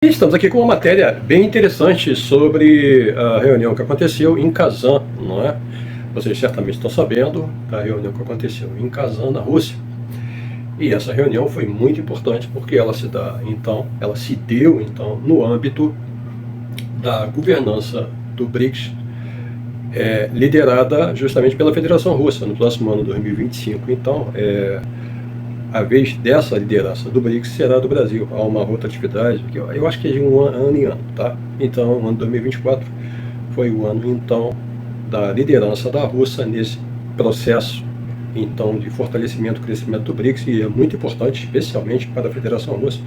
Estamos aqui com uma matéria bem interessante sobre a reunião que aconteceu em Kazan, não é? Vocês certamente estão sabendo da reunião que aconteceu em Kazan, na Rússia. E essa reunião foi muito importante porque ela se deu então no âmbito da governança do BRICS, liderada justamente pela Federação Russa no próximo ano 2025. Então, a vez dessa liderança do BRICS será do Brasil. Há uma rotatividade, que eu acho que é de um ano em ano, tá? Então, o ano 2024 foi o ano, então, da liderança da Rússia nesse processo, então, de fortalecimento e crescimento do BRICS, e é muito importante, especialmente para a Federação Russa,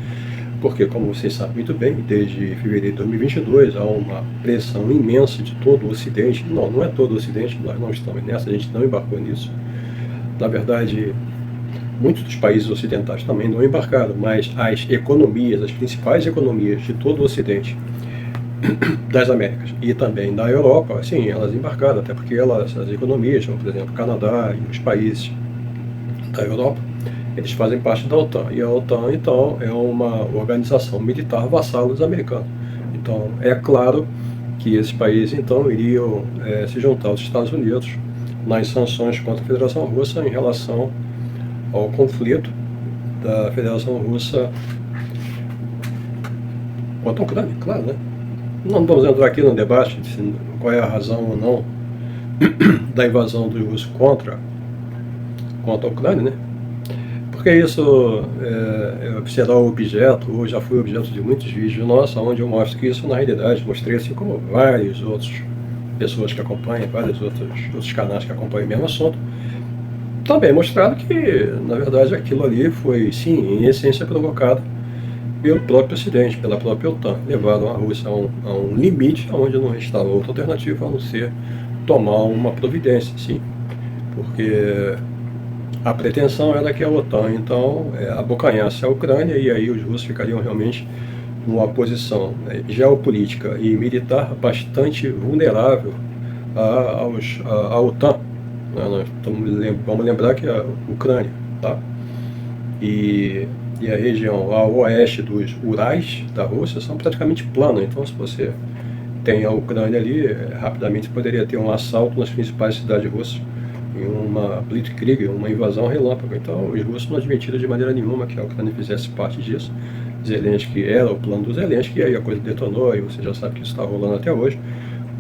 porque, como vocês sabem muito bem, desde fevereiro de 2022 há uma pressão imensa de todo o Ocidente. Não é todo o Ocidente, nós não estamos nessa, a gente não embarcou nisso. Na verdade, muitos dos países ocidentais também não embarcaram, mas as economias, as principais economias de todo o Ocidente, das Américas e também da Europa, sim, elas embarcaram, até porque as economias, como por exemplo o Canadá e os países da Europa, eles fazem parte da OTAN, e a OTAN então é uma organização militar vassala dos americanos. Então é claro que esses países então iriam se juntar aos Estados Unidos nas sanções contra a Federação Russa em relação ao conflito da Federação Russa contra a Ucrânia, claro, né? Não vamos entrar aqui no debate de qual é a razão ou não da invasão dos russos contra a Ucrânia, né? Porque isso será objeto, ou já foi objeto de muitos vídeos nossos, onde eu mostro que isso na realidade, mostrei assim como várias outras pessoas que acompanham, vários outros canais que acompanham o mesmo assunto, também mostrado que, na verdade, aquilo ali foi, sim, em essência provocado pelo próprio Ocidente, pela própria OTAN. Levaram a Rússia a um limite onde não restava outra alternativa a não ser tomar uma providência, sim. Porque a pretensão era que a OTAN, então, abocanhasse a Ucrânia, e aí os russos ficariam realmente numa posição geopolítica e militar bastante vulnerável à OTAN. Vamos lembrar que a Ucrânia, tá? E a região a oeste dos Urais da Rússia são praticamente planas. Então, se você tem a Ucrânia ali, rapidamente poderia ter um assalto nas principais cidades russas, em uma blitzkrieg, uma invasão relâmpago. Então, os russos não admitiram de maneira nenhuma que a Ucrânia fizesse parte disso. Zelensky era o plano do Zelensky, e aí a coisa detonou, e você já sabe que isso está rolando até hoje,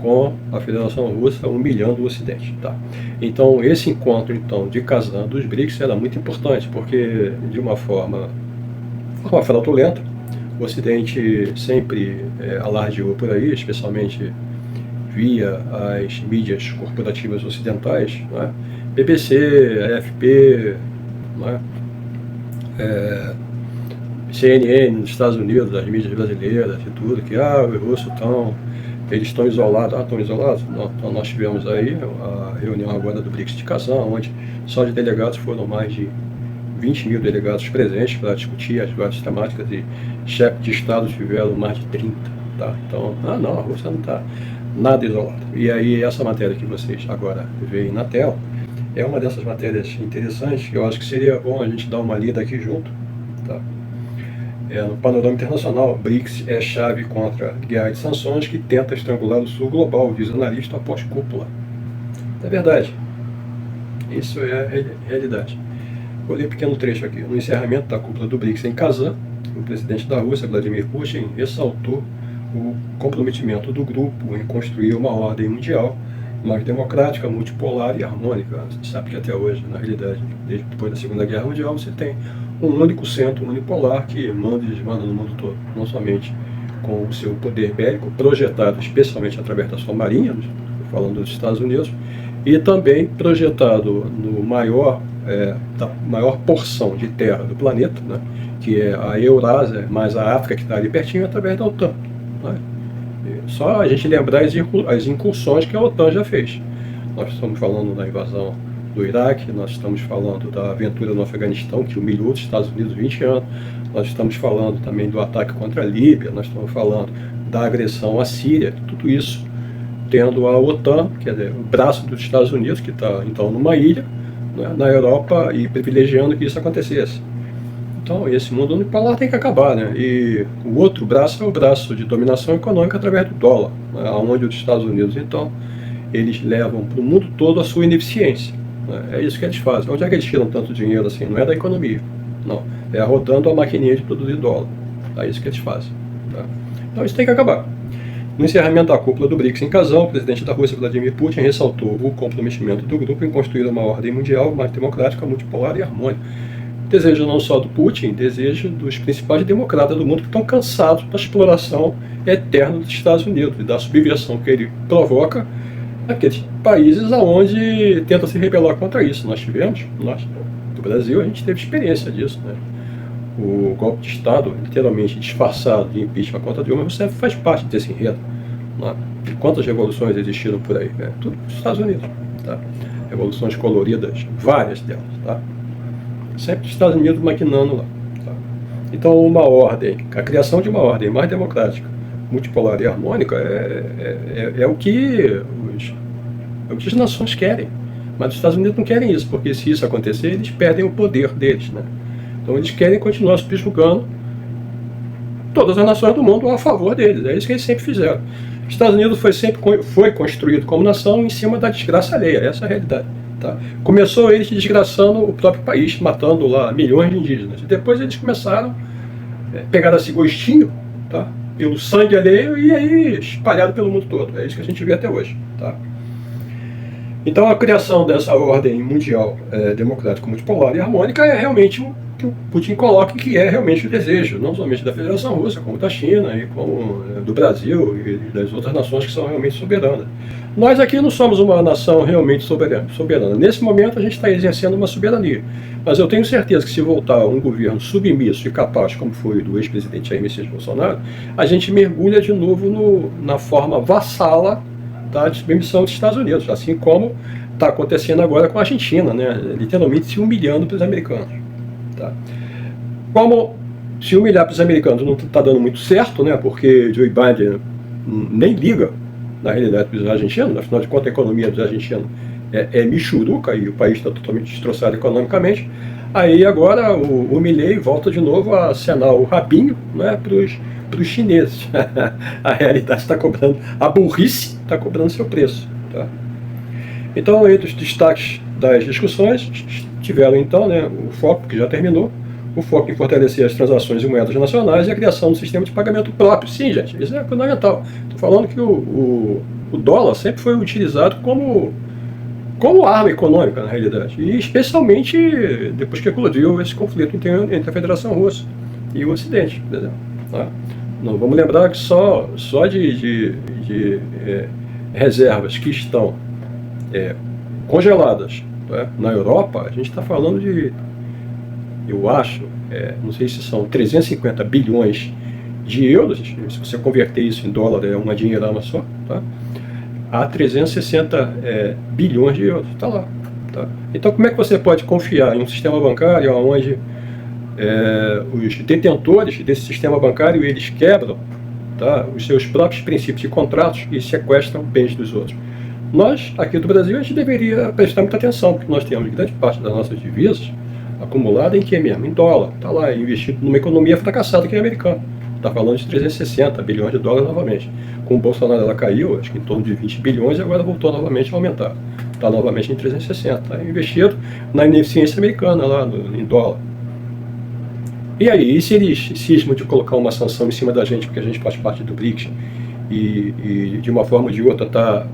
com a Federação Russa humilhando o Ocidente, tá? Então, esse encontro então de Kazan dos BRICS era muito importante, porque de uma forma fraudulenta, o Ocidente sempre alardeou por aí, especialmente via as mídias corporativas ocidentais, né? BBC, AFP, né? CNN nos Estados Unidos, as mídias brasileiras e tudo, que os russos eles estão isolados. Estão isolados? Não. Então nós tivemos aí a reunião agora do BRICS de Kazan, onde só de delegados foram mais de 20 mil delegados presentes para discutir as várias temáticas, e chefes de Estado tiveram mais de 30, tá? Então, a Rússia não está nada isolada. E aí essa matéria que vocês agora veem na tela é uma dessas matérias interessantes, que eu acho que seria bom a gente dar uma lida aqui junto, tá? No panorama internacional, BRICS é chave contra a guerra de sanções que tenta estrangular o sul global, diz analista após cúpula. É verdade. Isso é a realidade. Vou ler um pequeno trecho aqui. No encerramento da cúpula do BRICS em Kazan, o presidente da Rússia, Vladimir Putin, ressaltou o comprometimento do grupo em construir uma ordem mundial mais democrática, multipolar e harmônica. Você sabe que até hoje, na realidade, desde depois da Segunda Guerra Mundial, você tem um único centro unipolar que manda e desmanda no mundo todo, não somente com o seu poder bélico, projetado especialmente através da sua marinha, falando dos Estados Unidos, e também projetado no da maior porção de terra do planeta, né, que é a Eurásia, mais a África, que está ali pertinho, através da OTAN. Né? Só a gente lembrar as incursões que a OTAN já fez. Nós estamos falando da invasão do Iraque, nós estamos falando da aventura no Afeganistão, que humilhou os Estados Unidos 20 anos, nós estamos falando também do ataque contra a Líbia, nós estamos falando da agressão à Síria, tudo isso tendo a OTAN, quer dizer, o braço dos Estados Unidos, que está então numa ilha, né, na Europa, e privilegiando que isso acontecesse. Então, esse mundo unipolar tem que acabar, né? E o outro braço é o braço de dominação econômica através do dólar, né? Onde os Estados Unidos, então, eles levam para o mundo todo a sua ineficiência, né? É isso que eles fazem. Onde é que eles tiram tanto dinheiro assim? Não é da economia, não. É rodando a maquininha de produzir dólar. É isso que eles fazem. Tá? Então, isso tem que acabar. No encerramento da cúpula do BRICS em Kazan, o presidente da Rússia, Vladimir Putin, ressaltou o comprometimento do grupo em construir uma ordem mundial mais democrática, multipolar e harmônica. Desejo não só do Putin, desejo dos principais democratas do mundo que estão cansados da exploração eterna dos Estados Unidos e da subversão que ele provoca naqueles países onde tenta se rebelar contra isso. Nós, do Brasil, a gente teve experiência disso, né? O golpe de Estado, literalmente disfarçado de impeachment contra Dilma Rousseff, faz parte desse enredo, né? E quantas revoluções existiram por aí? Né? Tudo nos Estados Unidos, tá? Revoluções coloridas, várias delas, tá? Sempre os Estados Unidos maquinando lá. Tá? Então, a criação de uma ordem mais democrática, multipolar e harmônica é o que as nações querem. Mas os Estados Unidos não querem isso, porque se isso acontecer, eles perdem o poder deles, né? Então, eles querem continuar subjugando todas as nações do mundo a favor deles. É isso que eles sempre fizeram. Os Estados Unidos foi construído como nação em cima da desgraça alheia. Essa é a realidade. Tá? Começou eles desgraçando o próprio país, matando lá milhões de indígenas. E depois eles começaram a pegar esse gostinho, tá? Pelo sangue alheio e aí espalhado pelo mundo todo. É isso que a gente vê até hoje. Tá? Então a criação dessa ordem mundial democrática, multipolar e harmônica é realmente o que o Putin coloca que é realmente o desejo, não somente da Federação Russa, como da China e como do Brasil e das outras nações que são realmente soberanas. Nós aqui não somos uma nação realmente soberana. Nesse momento a gente está exercendo uma soberania. Mas eu tenho certeza que se voltar um governo submisso e capaz, como foi do ex-presidente Jair Messias Bolsonaro, a gente mergulha de novo na forma vassala da submissão dos Estados Unidos, assim como está acontecendo agora com a Argentina, né? Literalmente se humilhando para os americanos. Tá? Como se humilhar para os americanos não está dando muito certo, né? Porque Joe Biden nem liga na realidade dos argentinos, afinal de contas a economia dos argentinos é michuruca e o país está totalmente destroçado economicamente. Aí agora o Milei volta de novo a acenar o rabinho, né, para os chineses. A realidade está cobrando, a burrice está cobrando seu preço. Tá? Então, entre os destaques das discussões, tiveram então, né, o foco, que já terminou, o foco em fortalecer as transações em moedas nacionais e a criação do sistema de pagamento próprio. Sim, gente, isso é fundamental. Estou falando que o dólar sempre foi utilizado como arma econômica, na realidade, e especialmente depois que eclodiu esse conflito entre a Federação Russa e o Ocidente, por exemplo. Tá? Não, vamos lembrar que só de reservas que estão congeladas, tá, na Europa, a gente está falando de, eu acho, não sei se são 350 bilhões de euros, se você converter isso em dólar é uma dinheirama só, tá? A 360 bilhões de euros, está lá. Tá? Então como é que você pode confiar em um sistema bancário onde os detentores desse sistema bancário eles quebram, tá, os seus próprios princípios e contratos e sequestram bens dos outros? Nós, aqui do Brasil, a gente deveria prestar muita atenção, porque nós temos grande parte das nossas divisas acumulada em que mesmo? Em dólar. Está lá investido numa economia fracassada que é americana. Está falando de 360 bilhões de dólares novamente. Com o Bolsonaro ela caiu, acho que em torno de 20 bilhões, e agora voltou novamente a aumentar. Está novamente em 360. Está investido na ineficiência americana lá em dólar. E aí, e se eles cismam de colocar uma sanção em cima da gente, porque a gente faz parte do BRICS, e de uma forma ou de outra está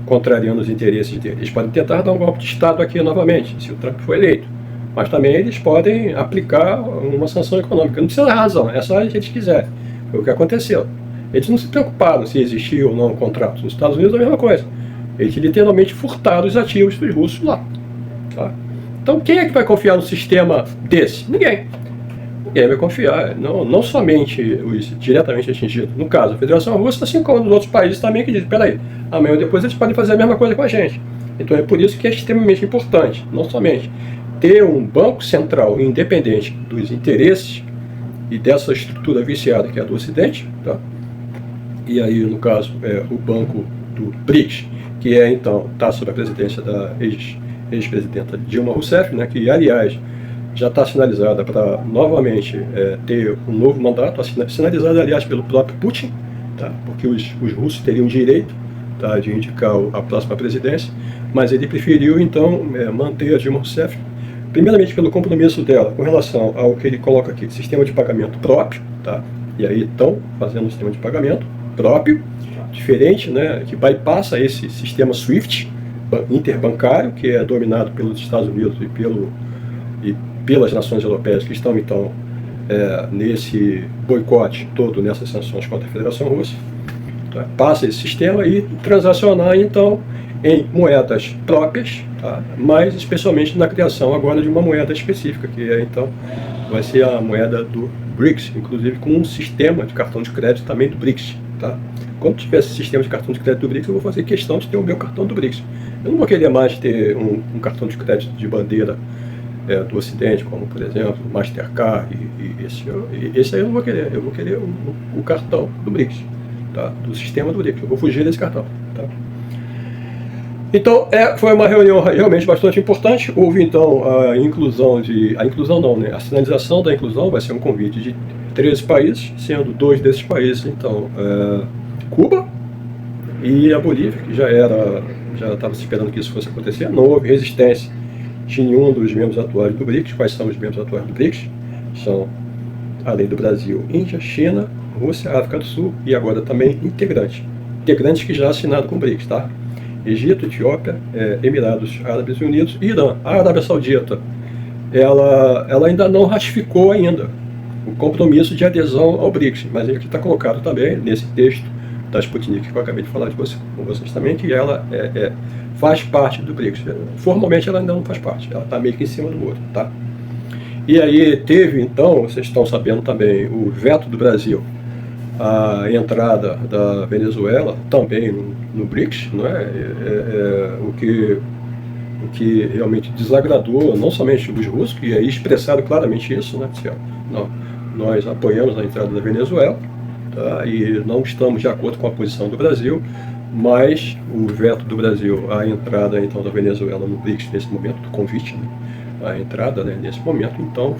contrariando os interesses deles? Eles podem tentar dar um golpe de Estado aqui novamente, se o Trump for eleito. Mas também eles podem aplicar uma sanção econômica. Não precisa dar razão, é só se eles quiserem. Foi o que aconteceu. Eles não se preocuparam se existia ou não um contrato. Nos Estados Unidos é a mesma coisa. Eles literalmente furtaram os ativos dos russos lá. Tá? Então quem é que vai confiar no sistema desse? Ninguém. Ninguém vai confiar. Não somente os diretamente atingidos. No caso, a Federação Russa, assim como nos outros países também, que dizem, peraí, amanhã ou depois eles podem fazer a mesma coisa com a gente. Então é por isso que é extremamente importante, não somente ter um banco central independente dos interesses e dessa estrutura viciada que é a do Ocidente, tá? E aí, no caso, o banco do BRICS, que então está sob a presidência da ex-presidenta Dilma Rousseff, né, que, aliás, já está sinalizada para novamente ter um novo mandato, sinalizada, aliás, pelo próprio Putin, tá? Porque os russos teriam direito, tá, de indicar a próxima presidência, mas ele preferiu, então, manter a Dilma Rousseff, primeiramente pelo compromisso dela com relação ao que ele coloca aqui, sistema de pagamento próprio, tá? E aí estão fazendo um sistema de pagamento próprio, diferente, né, que bypassa esse sistema SWIFT interbancário, que é dominado pelos Estados Unidos e pelas nações europeias que estão, então, nesse boicote todo, nessas sanções contra a Federação Russa. Tá? Passa esse sistema e transacionar, então, em moedas próprias, tá? Mas especialmente na criação agora de uma moeda específica, que então vai ser a moeda do BRICS, inclusive com um sistema de cartão de crédito também do BRICS. Tá? Quando tiver esse sistema de cartão de crédito do BRICS, eu vou fazer questão de ter o meu cartão do BRICS. Eu não vou querer mais ter um cartão de crédito de bandeira do Ocidente, como, por exemplo, o Mastercard e esse aí eu não vou querer. Eu vou querer o cartão do BRICS, tá? Do sistema do BRICS. Eu vou fugir desse cartão. Tá? Então, foi uma reunião realmente bastante importante. Houve, então, a inclusão não, né? A sinalização da inclusão vai ser um convite de 13 países, sendo 2 desses países, então, Cuba e a Bolívia, que já estava se esperando que isso fosse acontecer. Não houve resistência de nenhum dos membros atuais do BRICS. Quais são os membros atuais do BRICS? São, além do Brasil, Índia, China, Rússia, África do Sul e agora também integrantes que já assinaram com o BRICS, tá? Egito, Etiópia, Emirados Árabes Unidos e Irã. A Arábia Saudita, ela ainda não ratificou ainda o compromisso de adesão ao BRICS, mas aqui está colocado também nesse texto da Sputnik que eu acabei de falar com vocês também, que ela faz parte do BRICS. Formalmente ela ainda não faz parte, ela está meio que em cima do muro, tá? E aí teve, então, vocês estão sabendo também, o veto do Brasil, a entrada da Venezuela também no BRICS, não é? O que realmente desagradou não somente os russos, que aí expressaram claramente isso, né? Nós apoiamos a entrada da Venezuela, tá? E não estamos de acordo com a posição do Brasil, mas o veto do Brasil à entrada, então, da Venezuela no BRICS nesse momento, do convite, né? A entrada, né, nesse momento, então,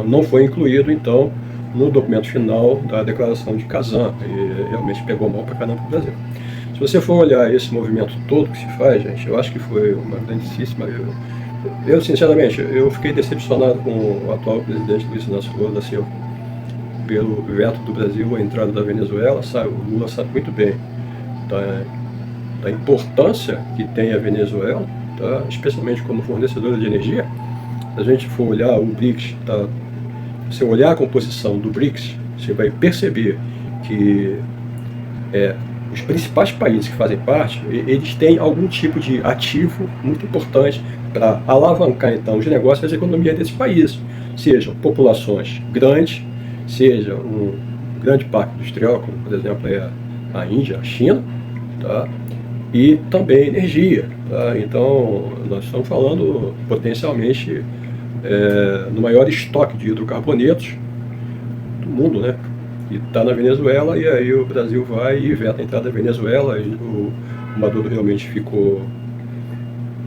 não foi incluído, então, no documento final da declaração de Kazan, e realmente pegou mal pra caramba pro Brasil. Se você for olhar esse movimento todo que se faz, gente, eu acho que foi uma grandíssima... Eu sinceramente, eu fiquei decepcionado com o atual presidente Luiz Inácio Lula da Silva pelo veto do Brasil à entrada da Venezuela. O Lula sabe muito bem da importância que tem a Venezuela, tá? Especialmente como fornecedora de energia. Se a gente for olhar o BRICS, tá? Se você olhar a composição do BRICS, você vai perceber que os principais países que fazem parte, eles têm algum tipo de ativo muito importante para alavancar, então, os negócios e as economias desses países. Sejam populações grandes, seja um grande parque industrial, como, por exemplo, a Índia, a China, tá? E também energia. Tá? Então, nós estamos falando potencialmente no maior estoque de hidrocarbonetos do mundo, né? E está na Venezuela, e aí o Brasil vai e veta a entrada da Venezuela, e o Maduro realmente ficou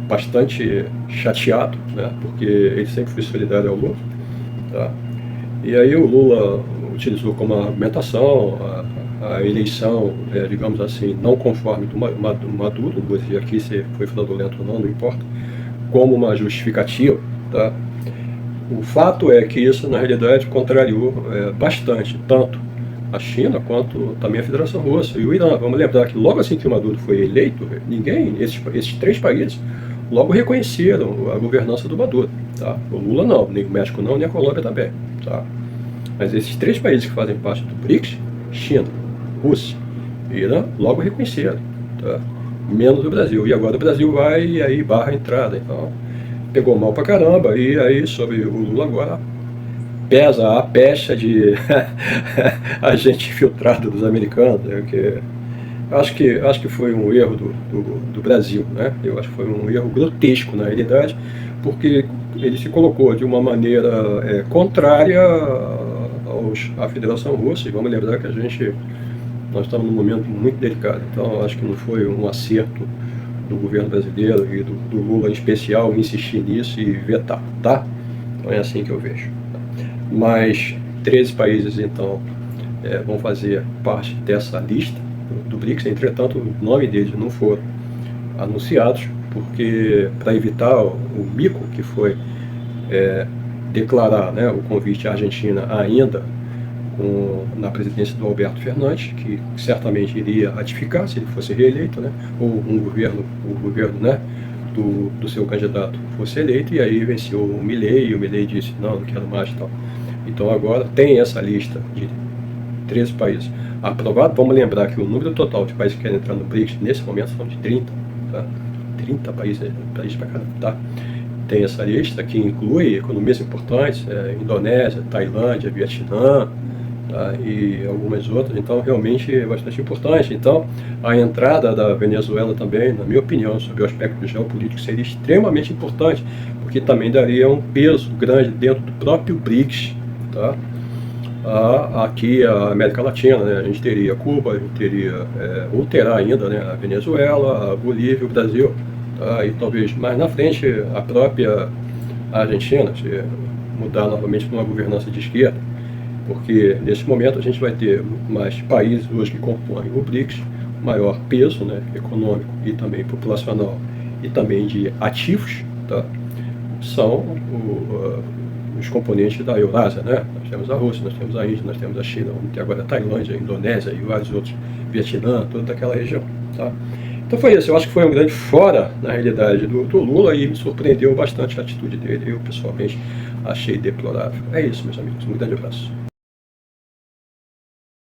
bastante chateado, né? Porque ele sempre foi solidário ao Lula, tá? E aí o Lula utilizou como argumentação a eleição, digamos assim, não conforme do Maduro, não vou dizer aqui se foi fraudulento ou não importa, como uma justificativa, tá? O fato é que isso, na realidade, contrariou bastante, tanto a China quanto também a Federação Russa e o Irã. Vamos lembrar que logo assim que o Maduro foi eleito, esses 3 países logo reconheceram a governança do Maduro. Tá? O Lula não, nem o México não, nem a Colômbia também. Tá? Mas esses 3 países que fazem parte do BRICS, China, Rússia e Irã, logo reconheceram. Tá? Menos o Brasil. E agora o Brasil vai e aí barra a entrada. Então, pegou mal pra caramba, e aí sobre o Lula agora pesa a pecha de agente infiltrado dos americanos, né, que acho que foi um erro do Brasil, né? Eu acho que foi um erro grotesco na realidade, porque ele se colocou de uma maneira contrária à Federação Russa, e vamos lembrar que nós estamos num momento muito delicado, então acho que não foi um acerto do governo brasileiro e do Lula em especial insistir nisso e vetar, tá? Então é assim que eu vejo. Mas 13 países, então, vão fazer parte dessa lista do BRICS. Entretanto, o nome deles não foram anunciados, porque para evitar o mico que foi declarar, né, o convite à Argentina ainda na presidência do Alberto Fernandes, que certamente iria ratificar se ele fosse reeleito, né, ou o governo né, do seu candidato fosse eleito, e aí venceu o Milei, e o Milei disse, não quero mais e tal. Então agora tem essa lista de 13 países aprovados. Vamos lembrar que o número total de países que querem entrar no BRICS nesse momento são de 30, tá? 30 países para cada, tá? Tem essa lista que inclui economias importantes, Indonésia, Tailândia, Vietnã, tá? E algumas outras, então realmente é bastante importante. Então a entrada da Venezuela também, na minha opinião, sob o aspecto geopolítico, seria extremamente importante, porque também daria um peso grande dentro do próprio BRICS, tá? Aqui a América Latina, né? A gente teria Cuba, a gente teria, ou terá ainda, né, a Venezuela, a Bolívia, o Brasil, tá? E talvez mais na frente a própria Argentina, se mudar novamente para uma governança de esquerda, porque nesse momento a gente vai ter mais países hoje que compõem o BRICS, maior peso, né, econômico e também populacional e também de ativos, tá? São os componentes da Eurásia, né? Nós temos a Rússia, nós temos a Índia, nós temos a China, vamos ter agora a Tailândia, a Indonésia e vários outros, Vietnã, toda aquela região, tá? Então foi isso, eu acho que foi um grande fora, na realidade, do Lula, e me surpreendeu bastante a atitude dele, eu pessoalmente achei deplorável. É isso, meus amigos, um grande abraço.